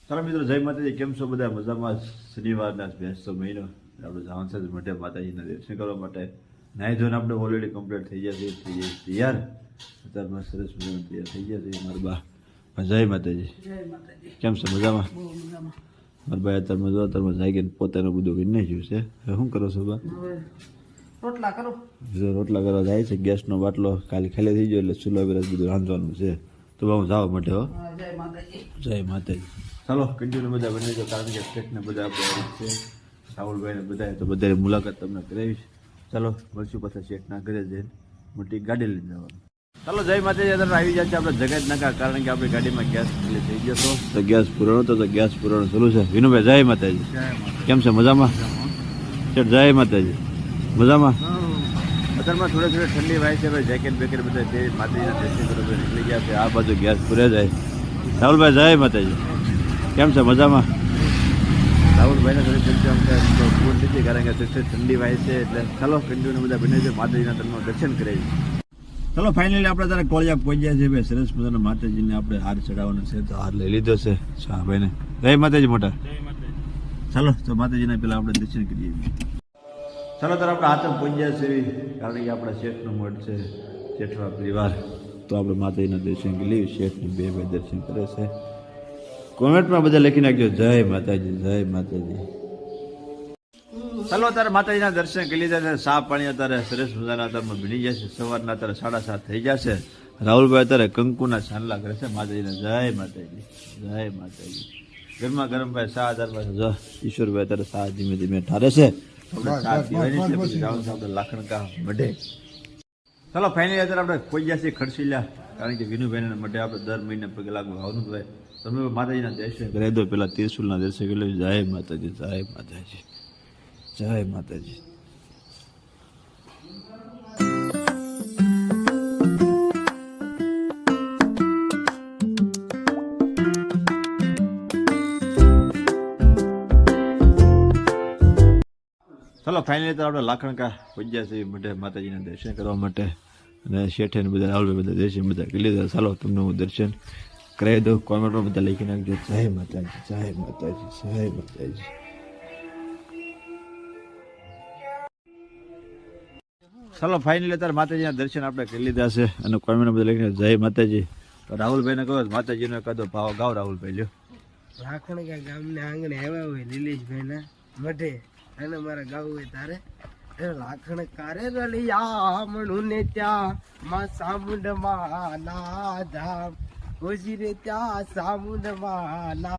ચાલો મિત્રો, જય માતાજી. કેમ છો બધા? મજામાં? શનિવારના બેસતો મહિનો આપણે જવાનું છે મઢે માતાજીના દર્શન કરવા માટે. નાહી ધોઈને આપણે ઓલરેડી કમ્પ્લીટ થઈ ગયા છે, તૈયાર. અત્યારમાં સરસ મજાનું તૈયાર થઈ ગયા છે મારા બા. જય માતાજી. કેમ છે? મજામાં? મારા ભાઈ અત્યારમાં જો અત્યારમાં જાગીને પોતાનું બધું કરી નાખ્યું છે. હવે શું કરો છો બા? રોટલા કરો. રોટલા કરવા જાય છે. ગેસનો બાટલો ખાલી ખાલી થઈ ગયો એટલે ચૂલો બરસ બધું રાંધવાનું છે. તો બા હું જાવ માટે. હો, જય માતાજી. જય માતાજી. ચાલો કન્ટિન્યુ બધા બની જાઓ, કારણ કે સ્ટેટને બધા આપણે છે, રાહુલભાઈને બધા, તો બધાની મુલાકાત તમને કરાવીશ. ચાલો મળશું પાછા શેઠના ઘરે જઈને મોટી ગાડી લઈને જવાનું. ચાલો જય માતાજી. અત્યારે આવી જાય છે આપણે જગત નાકા, કારણ કે આપણી ગાડીમાં ગેસ ખાલી થઈ ગયો હતો, તો ગેસ પૂરણ હતો, તો ગેસ પૂરણ ચાલુ છે. વિનુભાઈ જય માતાજી. કેમ છે? મજામાં? શેઠ જય માતાજી. મજામાં? અત્યારમાં થોડી થોડી ઠંડી વાય છે ભાઈ. જેકેટ બેકેટ બધા તે માતાજીના દર્શન કરવા નીકળી ગયા છે. આ બાજુ ગેસ પૂરે જાય. રાહુલભાઈ જય માતાજી. કેમ છે? મજામાં? રાહુલભાઈને થોડી ચર્ચા પૂર્ણ નથી, કારણ કે ઠંડી વાય છે. એટલે ચાલો કન્ટિન્યુ બધા બને છે, માતાજીના તમને દર્શન કરાવી. ચાલો ફાઇનલી આપણે તારે કોળિયા પહોંચ્યા છે ભાઈ. સરસ મજાના માતાજીને આપણે હાર ચડાવવાનો છે, તો હાર લઈ લીધો છે ભાઈને. જય માતાજી મોટા. ચાલો તો માતાજીના પેલા આપણે દર્શન કરીએ. ચાલો તારે આપણે હાથે પહોંચ્યા છે, કારણ કે આપણા શેઠનો મઠ છે, શેઠવા પરિવાર. તો આપણે માતાજીના દર્શન કરી લઈએ. શેઠની બે દર્શન કરે છે. કોમેન્ટમાં બધા લખી નાખજો જય માતાજી, જય માતાજી. ચાલો અત્યારે માતાજીના દર્શન કરી લીધા. સા પાણી અત્યારે સરસ મજાના અત્યારમાં ભીની જશે. સવારના અત્યારે 7:30 થઈ જશે. રાહુલભાઈ અત્યારે કંકુના ચાંદલા કરે છે માતાજીને. જય માતાજી, જય માતાજી. ગરમા ગરમ ભાઈ સા અત્યારે જો ઈશ્વરભાઈ અત્યારે સા ધીમે ધીમે ઠારે છે. આપણે સા પીવાની છે, પછી જવાનું છે આપણે લાખણકા મઢે. ચાલો ફાઇનલી અત્યારે આપણે પહોંચ્યા છીએ ખડસીલા, કારણ કે વિનુભાઈને મઢે આપણે દર મહિને પગે લાગવું આવવાનું ભાઈ. તમે માતાજીના દર્શન કરાવી દો, પેલા ત્રિશુલના દર્શન કરી લો. જય માતાજી, જય માતાજી, જય માતાજી. ચાલો ફાઇનલી તો આપણે લાખણકા પહોંચ્યા છીએ મઢે માતાજીના દર્શન કરવા માટે. અને શેઠે ને બધા રાહુલભાઈ બધા દર્શન બધા કરી લીધા. ચાલો તમને હું દર્શન કરાવી દઉં. કોમેન્ટમાં બધા લખી નાખજો જય માતાજી, જય માતાજી, જય માતાજી. ચાલો ફાઇનલી અત્યારે માતાજીના દર્શન આપણે કરી લીધા છે, અને કોમેન્ટમાં બધા લખીને જય માતાજી. તો રાહુલભાઈને કહો માતાજીનો કદો ભાવ ગાવ. રાહુલભાઈ લ્યો. લાખણકા ગામને આંગણે આવ્યા હોય લીલેશભાઈના મઢે, અને મારા ગાવું હોય તારે લાખણ કારે રલિયા મણું ને ત્યાં માં સામુંડ માં ના ધામ, હોજી રે ત્યાં સામુંડ માં ના